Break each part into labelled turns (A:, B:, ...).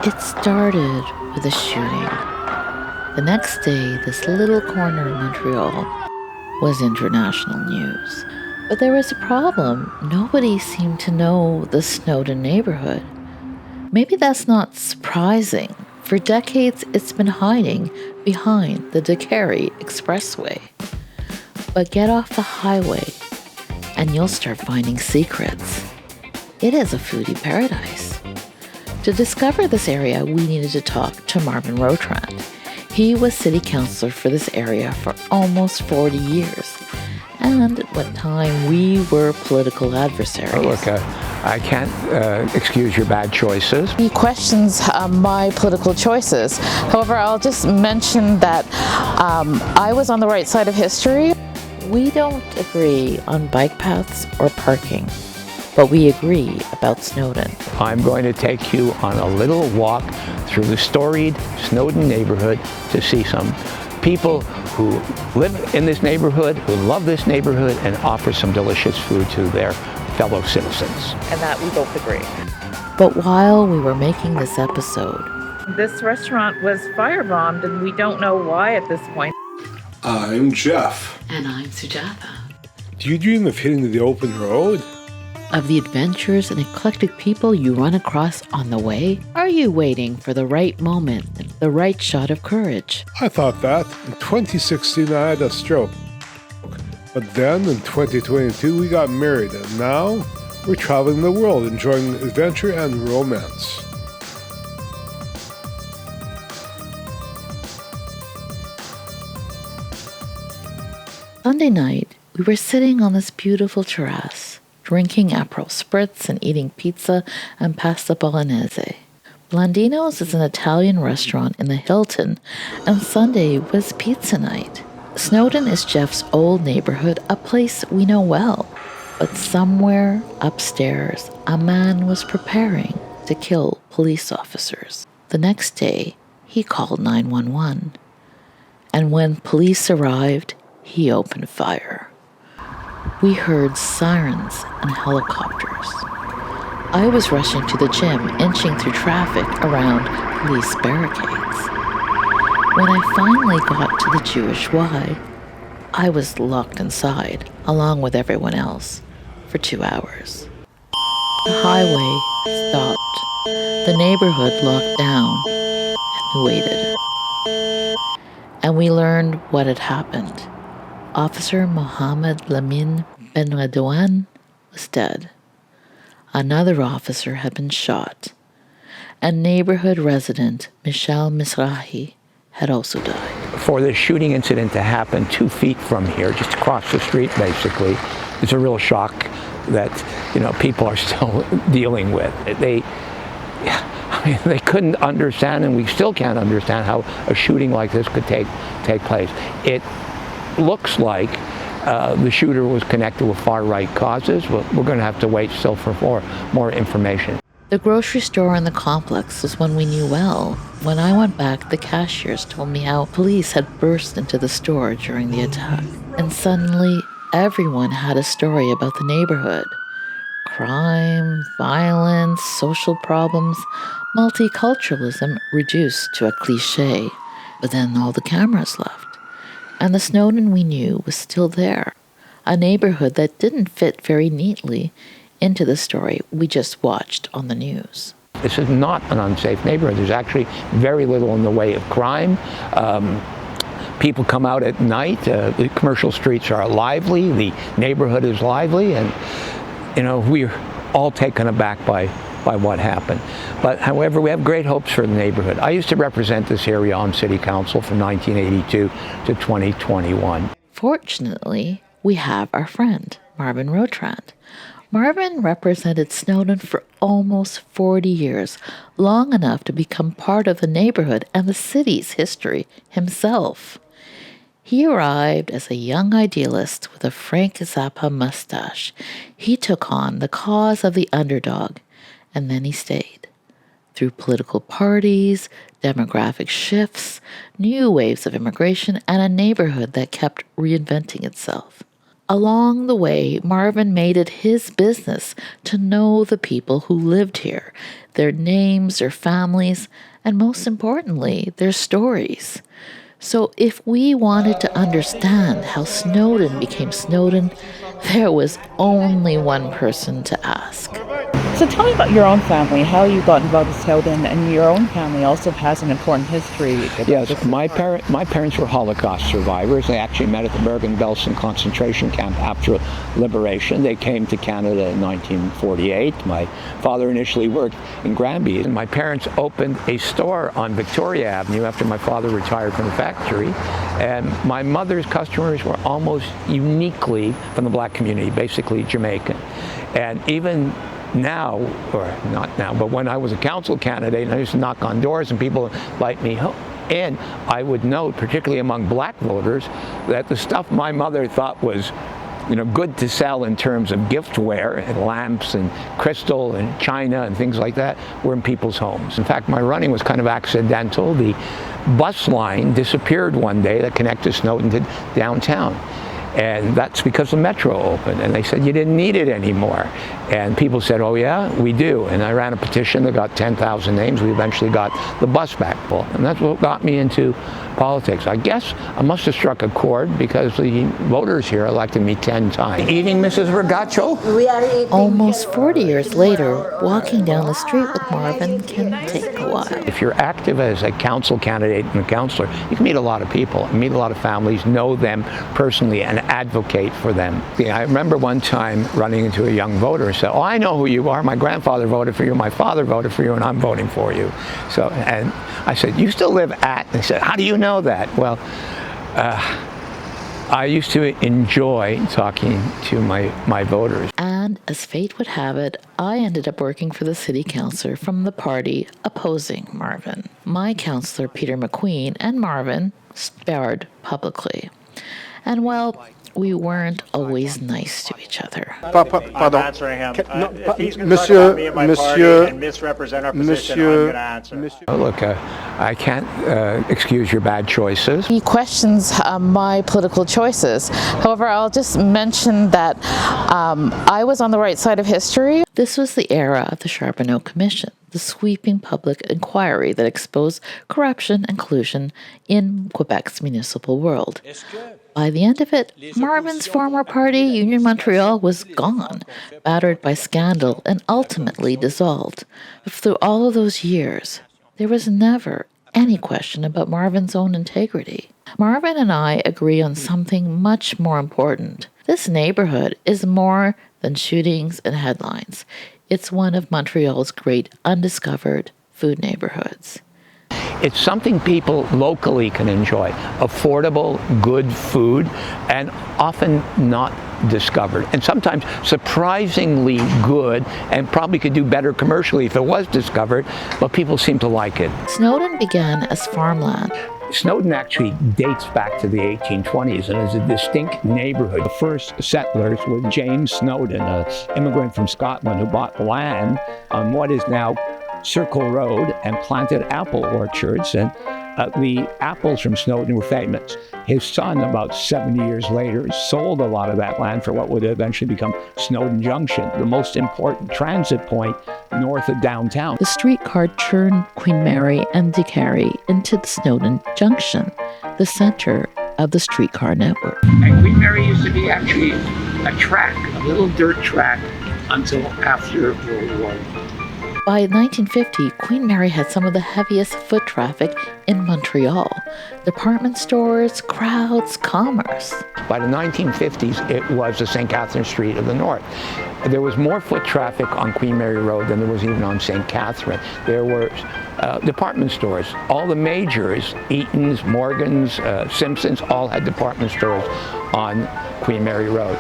A: It started with a shooting. The next day, this little corner of Montreal was international news. But there was a problem. Nobody seemed to know the Snowdon neighborhood. Maybe that's not surprising. For decades, it's been hiding behind the Décarie Expressway. But get off the highway and you'll start finding secrets. It is a foodie paradise. To discover this area, we needed to talk to Marvin Rotrand. He was city councillor for this area for almost 40 years. And at one time, we were political adversaries.
B: Look, I can't excuse your bad choices.
A: He questions my political choices. However, I'll just mention that I was on the right side of history. We don't agree on bike paths or parking, but we agree about Snowdon.
B: I'm going to take you on a little walk through the storied Snowdon neighborhood to see some people who live in this neighborhood, who love this neighborhood, and offer some delicious food to their fellow citizens.
A: And that we both agree. But while we were making this episode,
C: this restaurant was firebombed, and we don't know why at this point.
D: I'm Jeff.
A: And I'm Sujata.
D: Do you dream of hitting the open road?
A: Of the adventures and eclectic people you run across on the way? Are you waiting for the right moment, the right shot of courage?
D: I thought that. In 2016, I had a stroke. But then in 2022, we got married, and now we're traveling the world, enjoying adventure and romance.
A: Sunday night, we were sitting on this beautiful terrace, drinking Aperol Spritz and eating pizza and pasta bolognese. Blandino's is an Italian restaurant in the Hilton, and Sunday was pizza night. Snowdon is Jeff's old neighborhood, a place we know well. But somewhere upstairs, a man was preparing to kill police officers. The next day, he called 911. And when police arrived, he opened fire. We heard sirens and helicopters. I was rushing to the gym, inching through traffic around police barricades. When I finally got to the Jewish Y, I was locked inside, along with everyone else, for 2 hours. The highway stopped. The neighborhood locked down, and we waited. And we learned what had happened. Officer Mohamed Lamine Benredouane was dead. Another officer had been shot. And neighborhood resident Michel Mizrahi had also died.
B: For this shooting incident to happen 2 feet from here, just across the street basically, it's a real shock that, people are still dealing with. They couldn't understand, and we still can't understand how a shooting like this could take place. It looks like the shooter was connected with far-right causes, but we're going to have to wait still for more information.
A: The grocery store in the complex was one we knew well. When I went back, the cashiers told me how police had burst into the store during the attack. And suddenly, everyone had a story about the neighborhood. Crime, violence, social problems, multiculturalism reduced to a cliché. But then all the cameras left. And the Snowdon we knew was still there. A neighborhood that didn't fit very neatly into the story we just watched on the news.
B: This is not an unsafe neighborhood. There's actually very little in the way of crime. People come out at night. The commercial streets are lively. The neighborhood is lively. And, we're all taken aback by what happened. But however, we have great hopes for the neighborhood. I used to represent this area on city council from 1982 to 2021.
A: Fortunately, we have our friend, Marvin Rotrand. Marvin represented Snowdon for almost 40 years, long enough to become part of the neighborhood and the city's history himself. He arrived as a young idealist with a Frank Zappa mustache. He took on the cause of the underdog, and then he stayed. Through political parties, demographic shifts, new waves of immigration, and a neighborhood that kept reinventing itself. Along the way, Marvin made it his business to know the people who lived here, their names, their families, and most importantly, their stories. So if we wanted to understand how Snowdon became Snowdon, there was only one person to ask.
C: So tell me about your own family, how you got involved with Snowdon, and your own family also has an important history.
B: Yes, my parents were Holocaust survivors. They actually met at the Bergen-Belsen concentration camp after liberation. They came to Canada in 1948. My father initially worked in Granby, and my parents opened a store on Victoria Avenue after my father retired from the factory. And my mother's customers were almost uniquely from the black community, basically Jamaican. And even now, or not now, but when I was a council candidate and I used to knock on doors and people invite me in, I would note, particularly among black voters, that the stuff my mother thought was good to sell in terms of giftware and lamps and crystal and china and things like that were in people's homes. In fact, my running was kind of accidental. The bus line disappeared one day that connected Snowdon to downtown. And that's because the metro opened, and they said you didn't need it anymore. And people said, oh yeah, we do. And I ran a petition that got 10,000 names. We eventually got the bus back full. And that's what got me into politics. I guess I must have struck a chord because the voters here elected me 10 times. Eating Mrs. Ragazzo?
A: Almost 40 years later, walking down the street with Marvin can take a while.
B: If you're active as a council candidate and a councillor, you can meet a lot of people, meet a lot of families, know them personally, and advocate for them. I remember one time running into a young voter and said, oh, I know who you are. My grandfather voted for you, my father voted for you, and I'm voting for you. So, and I said, you still live at? And he said, how do you know that? Well, I used to enjoy talking to my voters.
A: And as fate would have it, I ended up working for the city councillor from the party opposing Marvin. My councillor, Peter McQueen, and Marvin sparred publicly. And well, we weren't always nice to each other.
E: I'm answering him. If he's going to talk about me and my party and misrepresent our position, I'm going to answer.
B: Look, I can't excuse your bad choices.
F: He questions my political choices. However, I'll just mention that I was on the right side of history.
A: This was the era of the Charbonneau Commission, the sweeping public inquiry that exposed corruption and collusion in Quebec's municipal world. By the end of it, Marvin's former party, Union Montreal, was gone, battered by scandal, and ultimately dissolved. But through all of those years, there was never any question about Marvin's own integrity. Marvin and I agree on something much more important. This neighborhood is more than shootings and headlines. It's one of Montreal's great undiscovered food neighborhoods.
B: It's something people locally can enjoy. Affordable, good food, and often not discovered. And sometimes surprisingly good, and probably could do better commercially if it was discovered, but people seem to like it.
A: Snowdon began as farmland.
B: Snowdon actually dates back to the 1820s and is a distinct neighborhood. The first settlers were James Snowdon, an immigrant from Scotland who bought land on what is now Circle Road and planted apple orchards, and the apples from Snowdon were famous. His son, about 70 years later, sold a lot of that land for what would eventually become Snowdon Junction, the most important transit point north of downtown.
A: The streetcar turned Queen Mary and Décarie into the Snowdon Junction, the center of the streetcar network.
B: And Queen Mary used to be actually a track, a little dirt track, until after World War I.
A: By 1950, Queen Mary had some of the heaviest foot traffic in Montreal. Department stores, crowds, commerce.
B: By the 1950s, it was the St. Catherine Street of the North. There was more foot traffic on Queen Mary Road than there was even on St. Catherine. There were department stores. All the majors, Eaton's, Morgan's, Simpson's, all had department stores on Queen Mary Road.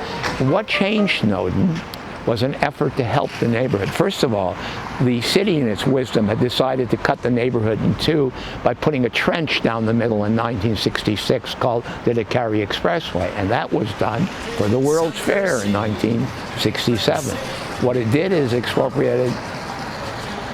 B: What changed Snowdon was an effort to help the neighborhood. First of all, the city in its wisdom had decided to cut the neighborhood in two by putting a trench down the middle in 1966 called the Décarie Expressway, and that was done for the World's Fair in 1967. What it did is expropriated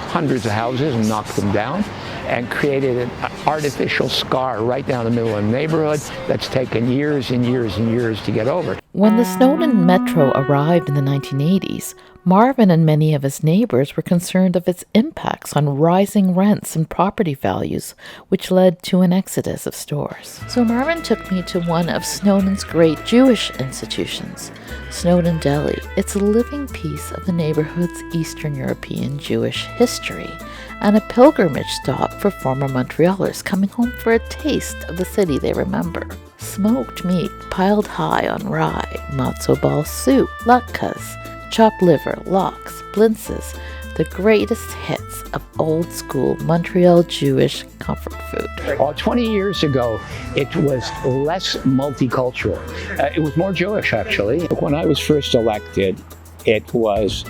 B: hundreds of houses and knocked them down, and created an artificial scar right down the middle of the neighborhood that's taken years and years and years to get over.
A: When the Snowdon Metro arrived in the 1980s, Marvin and many of his neighbors were concerned of its impacts on rising rents and property values, which led to an exodus of stores. So Marvin took me to one of Snowdon's great Jewish institutions, Snowdon Deli. It's a living piece of the neighborhood's Eastern European Jewish history and a pilgrimage stop for former Montrealers coming home for a taste of the city they remember. Smoked meat piled high on rye, matzo ball soup, latkes, chopped liver, lox, blintzes, the greatest hits of old-school Montreal Jewish comfort food.
B: Well, 20 years ago, it was less multicultural. It was more Jewish, actually. When I was first elected, it was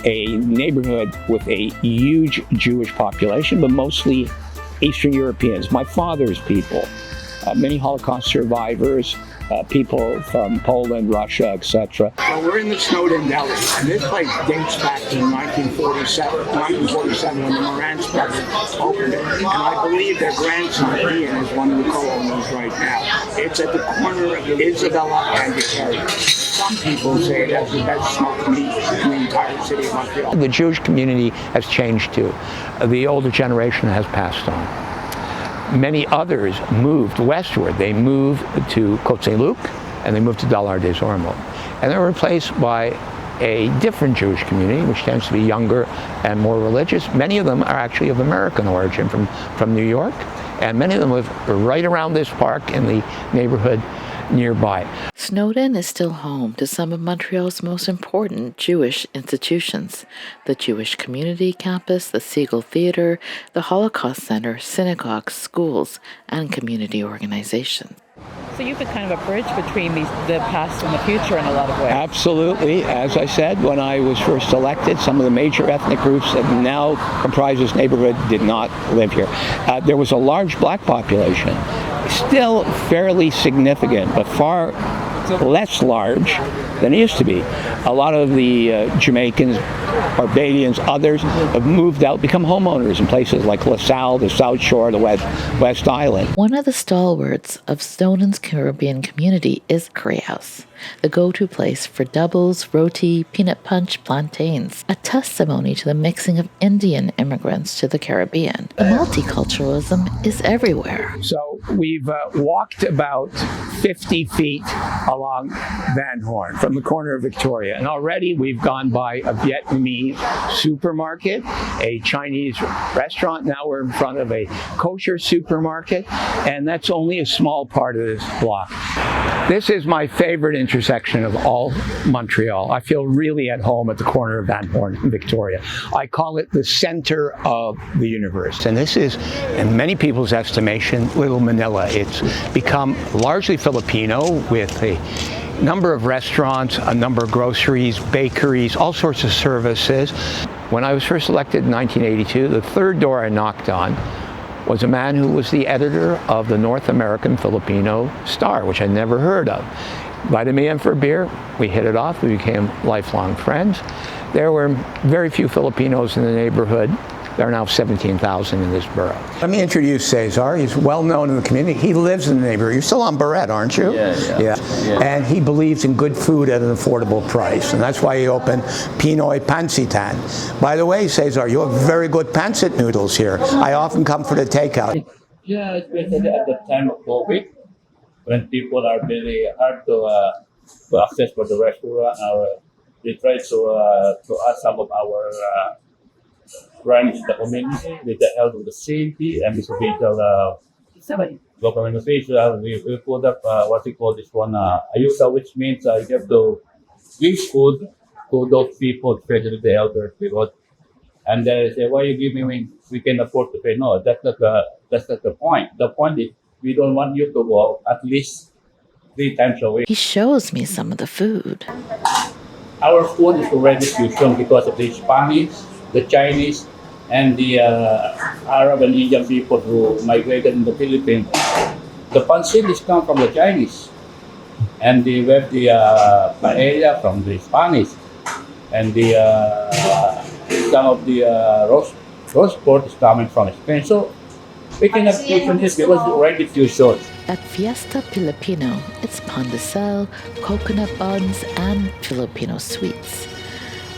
B: a neighborhood with a huge Jewish population, but mostly Eastern Europeans, my father's people, many Holocaust survivors, people from Poland, Russia, etc. Well, we're in the Snowdon Deli, and this place dates back to 1947 when the Morantz brothers opened it. And I believe their grandson, Ian, is one of the co-owners right now. It's at the corner of Isabella and Décarie. Some people say it has the best smoked meat in the entire city of Montreal. The Jewish community has changed too. The older generation has passed on. Many others moved westward. They moved to Côte Saint-Luc and they moved to Dollard des Ormeaux. And they were replaced by a different Jewish community, which tends to be younger and more religious. Many of them are actually of American origin from New York, and many of them live right around this park in the neighborhood nearby.
A: Snowdon is still home to some of Montreal's most important Jewish institutions: the Jewish Community Campus, the Siegel Theatre, the Holocaust Center, synagogues, schools, and community organizations.
C: So you've been kind of a bridge between the past and the future in a lot of ways.
B: Absolutely. As I said, when I was first elected, some of the major ethnic groups that now comprise this neighborhood did not live here. There was a large black population, still fairly significant, but far less large than it used to be. A lot of the Jamaicans, Barbadians, others have moved out, become homeowners in places like LaSalle, the South Shore, the West Island.
A: One of the stalwarts of Snowdon's Caribbean community is Curry House, the go-to place for doubles, roti, peanut punch, plantains, a testimony to the mixing of Indian immigrants to the Caribbean. The multiculturalism is everywhere.
B: So we've walked about 50 feet along Van Horn from the corner of Victoria, and already we've gone by a Vietnamese supermarket, a Chinese restaurant. Now we're in front of a kosher supermarket, and that's only a small part of this block. This is my favorite intersection of all Montreal. I feel really at home at the corner of Van Horn and Victoria. I call it the center of the universe. And this is, in many people's estimation, Little Manila. It's become largely Filipino with a number of restaurants, a number of groceries, bakeries, all sorts of services. When I was first elected in 1982, the third door I knocked on was a man who was the editor of the North American Filipino Star, which I'd never heard of. Invited me in for a beer, we hit it off, we became lifelong friends. There were very few Filipinos in the neighborhood. There are now 17,000 in this borough. Let me introduce Cesar. He's well known in the community. He lives in the neighborhood. You're still on Barrette, aren't you? Yeah. And he believes in good food at an affordable price. And that's why he opened Pinoy Pansitan. By the way, Cesar, you have very good pancit noodles here. I often come for the takeout.
G: Yeah, especially at the time of COVID, when people are very hard to access for the restaurant, they try to ask some of our friends in the community with the help of the city and the provincial government officials. We put up what we call this one ayuda, which means you have to give food to those people, especially the elder people. And they say, why you give me when we can afford to pay? No, that's not the point. The point is we don't want you to go at least 3 times a week.
A: He shows me some of the food.
G: Our food is already fusion because of the Spanish, the Chinese, and the Arab and Indian people who migrated in the Philippines. The pancit is come from the Chinese, and we have the paella from the Spanish, and the some of the roast pork is coming from Spain. So we cannot fusion this because it's already fusion.
A: At Fiesta Filipino, it's pandesal, coconut buns, and Filipino sweets.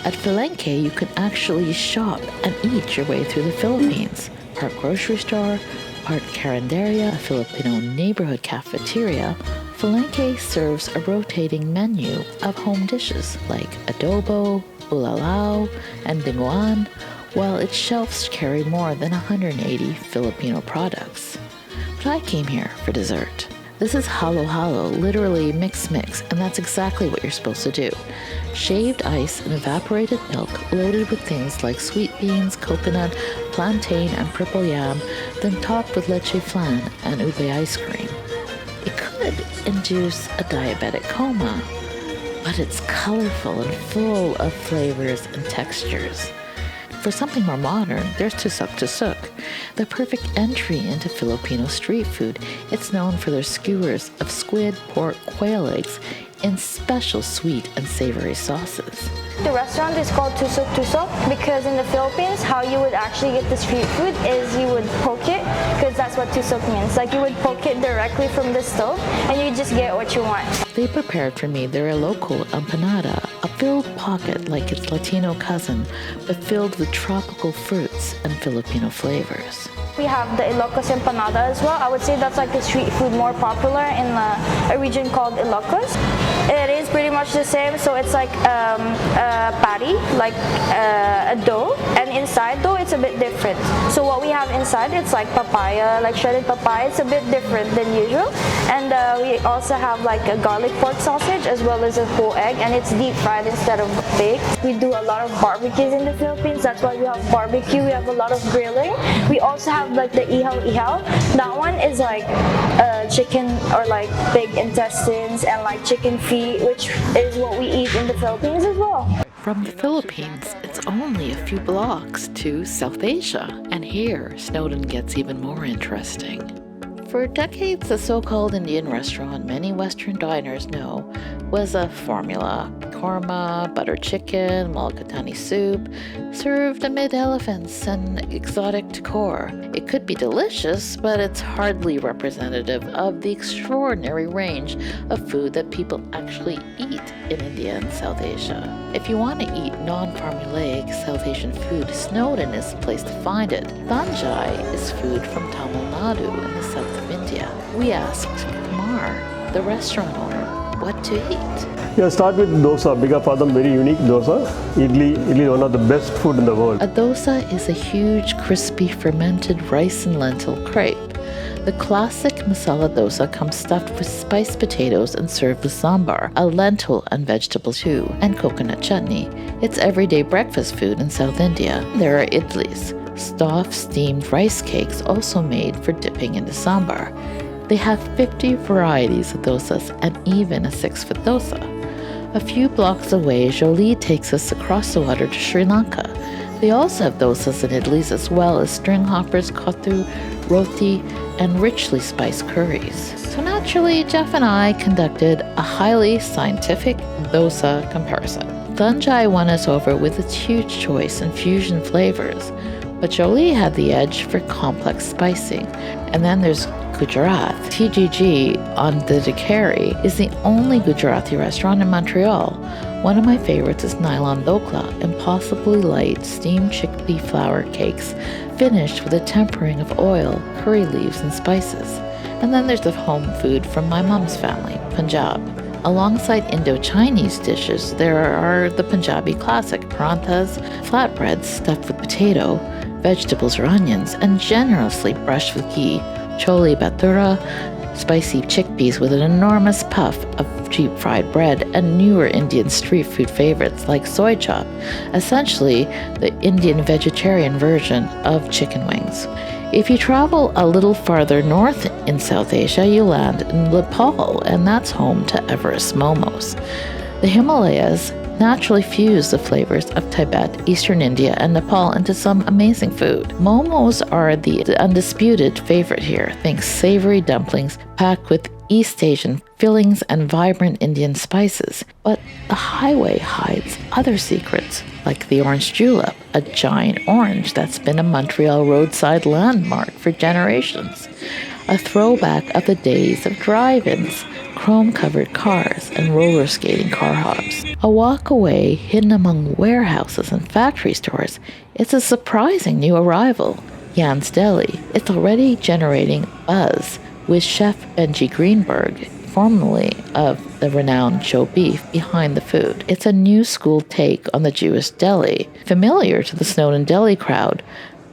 A: At Palenque, you can actually shop and eat your way through the Philippines. Part grocery store, part carinderia, a Filipino neighborhood cafeteria, Palenque serves a rotating menu of home dishes like adobo, ulalao, and dinguan, while its shelves carry more than 180 Filipino products. But I came here for dessert. This is halo-halo, literally mix, and that's exactly what you're supposed to do. Shaved ice and evaporated milk loaded with things like sweet beans, coconut, plantain, and purple yam, then topped with leche flan and ube ice cream. It could induce a diabetic coma, but it's colorful and full of flavors and textures. For something more modern, there's tusok, the perfect entry into Filipino street food. It's known for their skewers of squid, pork, quail eggs in special sweet and savory sauces.
H: The restaurant is called Tusok because in the Philippines, how you would actually get the street food is you would poke it, because that's what tusok means. Like you would poke it directly from the stove and you just get what you want.
A: They prepared for me their local empanada, a filled pocket like its Latino cousin, but filled with tropical fruits and Filipino flavors.
H: We have the Ilocos empanada as well. I would say that's like the street food more popular in a region called Ilocos. It is pretty much the same, so it's like a patty, like a dough, and inside though it's a bit different. So what we have inside, it's like papaya, like shredded papaya. It's a bit different than usual. And we also have like a garlic pork sausage as well as a whole egg, and it's deep fried instead of baked. We do a lot of barbecues in the Philippines. That's why we have barbecue. We have a lot of grilling. We also have like the ihaw. That one is like chicken or like pig intestines and like chicken feet, which is what we eat in the Philippines as well.
A: From the Philippines, it's only a few blocks to South Asia, and here Snowdon gets even more interesting. For decades, the so-called Indian restaurant many Western diners know was a formula. Korma, butter chicken, mulligatawny soup, served amid elephants and exotic decor. It could be delicious, but it's hardly representative of the extraordinary range of food that people actually eat in India and South Asia. If you want to eat non-formulaic South Asian food, Snowdon is the place to find it. Thanjai is food from Tamil Nadu in the south of India. We asked Kumar, the restaurant owner, what to eat.
I: Yeah, start with dosa. Bigger for them, very unique dosa. Idli is one of the best food in the world.
A: A dosa is a huge, crispy, fermented rice and lentil crepe. The classic masala dosa comes stuffed with spiced potatoes and served with sambar, a lentil and vegetable stew, and coconut chutney. It's everyday breakfast food in South India. There are idlis, soft steamed rice cakes also made for dipping into sambar. They have 50 varieties of dosas and even a 6-foot dosa. A few blocks away, Jolie takes us across the water to Sri Lanka. They also have dosas and idlis as well as string hoppers, kottu, roti, and richly spiced curries. So naturally, Jeff and I conducted a highly scientific dosa comparison. Thanjai won us over with its huge choice and fusion flavors, but Jolie had the edge for complex spicing. And then there's Gujarat. TGG on the Décarie is the only Gujarati restaurant in Montreal. One of my favorites is nylon dokla, impossibly light steamed chickpea flour cakes finished with a tempering of oil, curry leaves, and spices. And then there's the home food from my mom's family, Punjab. Alongside Indo-Chinese dishes, there are the Punjabi classic paranthas, flatbreads stuffed with potato, vegetables or onions, and generously brushed with ghee, chole bhatura, spicy chickpeas with an enormous puff of deep fried bread, and newer Indian street food favorites like soy chop, essentially the Indian vegetarian version of chicken wings. If you travel a little farther north in South Asia, you land in Nepal, and that's home to Everest momos. The Himalayas naturally fuse the flavors of Tibet, Eastern India, and Nepal into some amazing food. Momos are the undisputed favorite here. Think savory dumplings packed with East Asian fillings and vibrant Indian spices. But the highway hides other secrets, like the orange julep, a giant orange that's been a Montreal roadside landmark for generations. a throwback of the days of drive-ins, chrome-covered cars, and roller skating car hops. A walk away, hidden among warehouses and factory stores, it's a surprising new arrival, Jan's Deli. It's already generating buzz, with Chef Benji Greenberg, formerly of the renowned Joe Beef, behind the food. It's a new school take on the Jewish deli, familiar to the Snowdon deli crowd,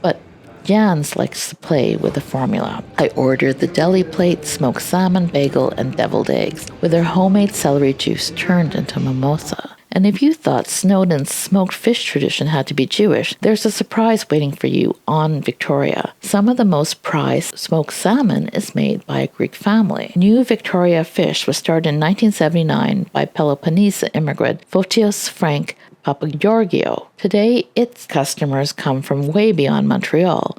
A: but Jan's likes to play with the formula. I ordered the deli plate, smoked salmon, bagel, and deviled eggs, with their homemade celery juice turned into mimosa. And if you thought Snowdon's smoked fish tradition had to be Jewish, there's a surprise waiting for you on Victoria. Some of the most prized smoked salmon is made by a Greek family. New Victoria fish was started in 1979 by Peloponnese immigrant Fotios Frank Papageorgiou. Today, its customers come from way beyond Montreal,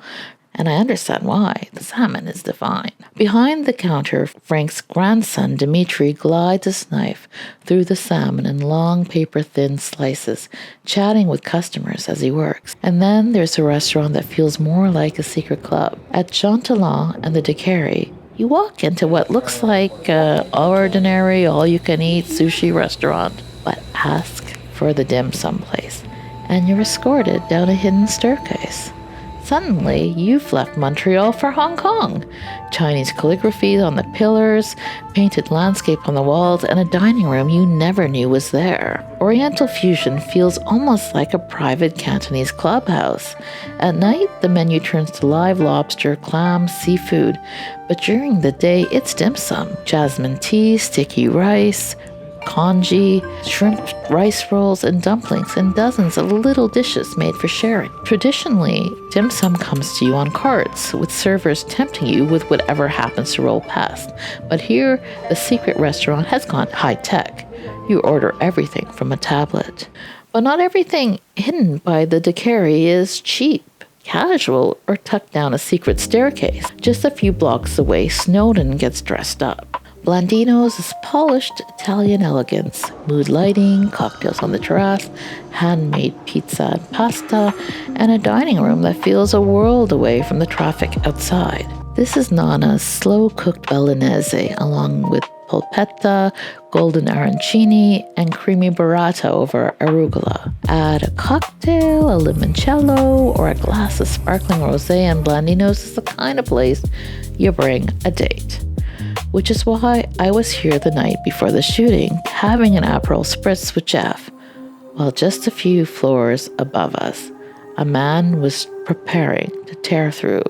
A: and I understand why. The salmon is divine. Behind the counter, Frank's grandson, Dimitri, glides his knife through the salmon in long, paper-thin slices, chatting with customers as he works. And then there's a restaurant that feels more like a secret club. At Jean Talon and the Décarie, you walk into what looks like an ordinary, all-you-can-eat sushi restaurant, but ask for the dim sum place, and you're escorted down a hidden staircase. Suddenly, you've left Montreal for Hong Kong. Chinese calligraphy on the pillars, painted landscape on the walls, and a dining room you never knew was there. Oriental fusion feels almost like a private Cantonese clubhouse. At night, the menu turns to live lobster, clams, seafood, but during the day, it's dim sum. Jasmine tea, sticky rice, congee, shrimp, rice rolls, and dumplings, and dozens of little dishes made for sharing. Traditionally, dim sum comes to you on carts, with servers tempting you with whatever happens to roll past. But here, the secret restaurant has gone high-tech. You order everything from a tablet. But not everything hidden by the Décarie is cheap, casual, or tucked down a secret staircase. Just a few blocks away, Snowdon gets dressed up. Blandino's is polished Italian elegance, mood lighting, cocktails on the terrace, handmade pizza and pasta, and a dining room that feels a world away from the traffic outside. This is Nana's slow-cooked bolognese, along with polpetta, golden arancini, and creamy burrata over arugula. Add a cocktail, a limoncello, or a glass of sparkling rosé, and Blandino's is the kind of place you bring a date. Which is why I was here the night before the shooting, having an Aperol Spritz with Jeff, while just a few floors above us, a man was preparing to tear through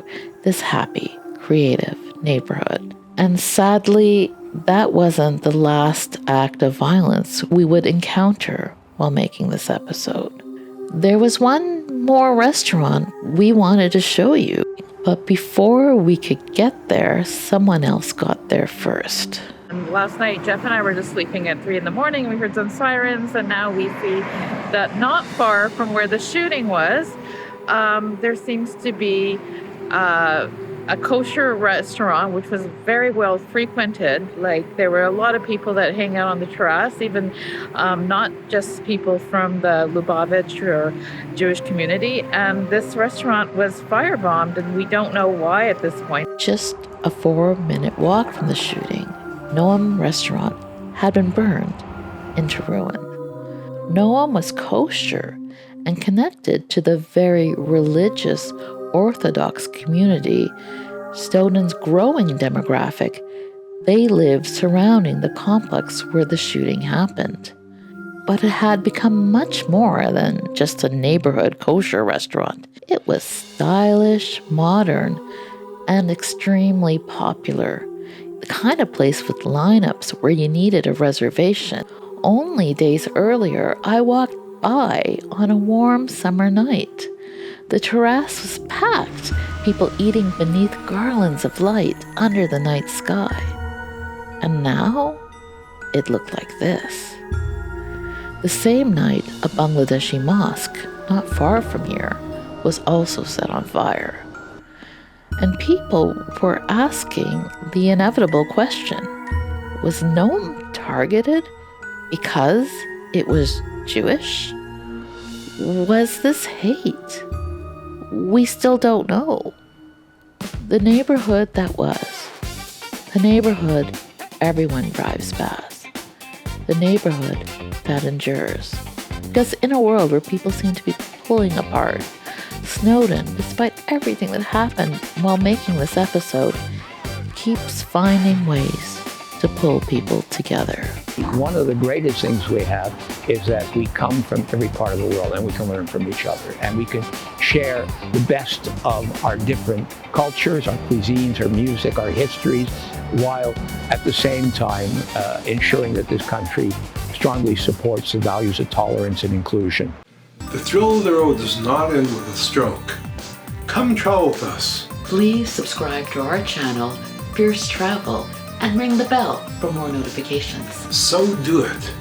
A: this happy, creative neighborhood. And sadly, that wasn't the last act of violence we would encounter while making this episode. There was one more restaurant we wanted to show you. But before we could get there, someone else got there first.
F: And last night, Jeff and I were just sleeping at 3 a.m. We heard some sirens, and now we see that not far from where the shooting was, there seems to be a kosher restaurant, which was very well frequented. Like, there were a lot of people that hang out on the terrace, even not just people from the Lubavitch or Jewish community. And this restaurant was firebombed, and we don't know why at this point.
A: Just a 4-minute walk from the shooting, Noam restaurant had been burned into ruin. Noam was kosher and connected to the very religious Orthodox community, Snowdon's growing demographic. They lived surrounding the complex where the shooting happened. But it had become much more than just a neighborhood kosher restaurant. It was stylish, modern, and extremely popular. The kind of place with lineups where you needed a reservation. Only days earlier, I walked by on a warm summer night. The terrace was packed, people eating beneath garlands of light under the night sky. And now, it looked like this. The same night, a Bangladeshi mosque, not far from here, was also set on fire. And people were asking the inevitable question, was Noam targeted because it was Jewish? Was this hate? We still don't know. The neighborhood that was The neighborhood everyone drives past. The neighborhood that endures. Because in a world where people seem to be pulling apart, Snowdon, despite everything that happened while making this episode, keeps finding ways to pull people together.
B: One of the greatest things we have is that we come from every part of the world and we can learn from each other and we can share the best of our different cultures, our cuisines, our music, our histories, while at the same time ensuring that this country strongly supports the values of tolerance and inclusion.
D: The thrill of the road does not end with a stroke. Come travel with us.
A: Please subscribe to our channel, Fierce Travel, and ring the bell for more notifications.
D: So do it.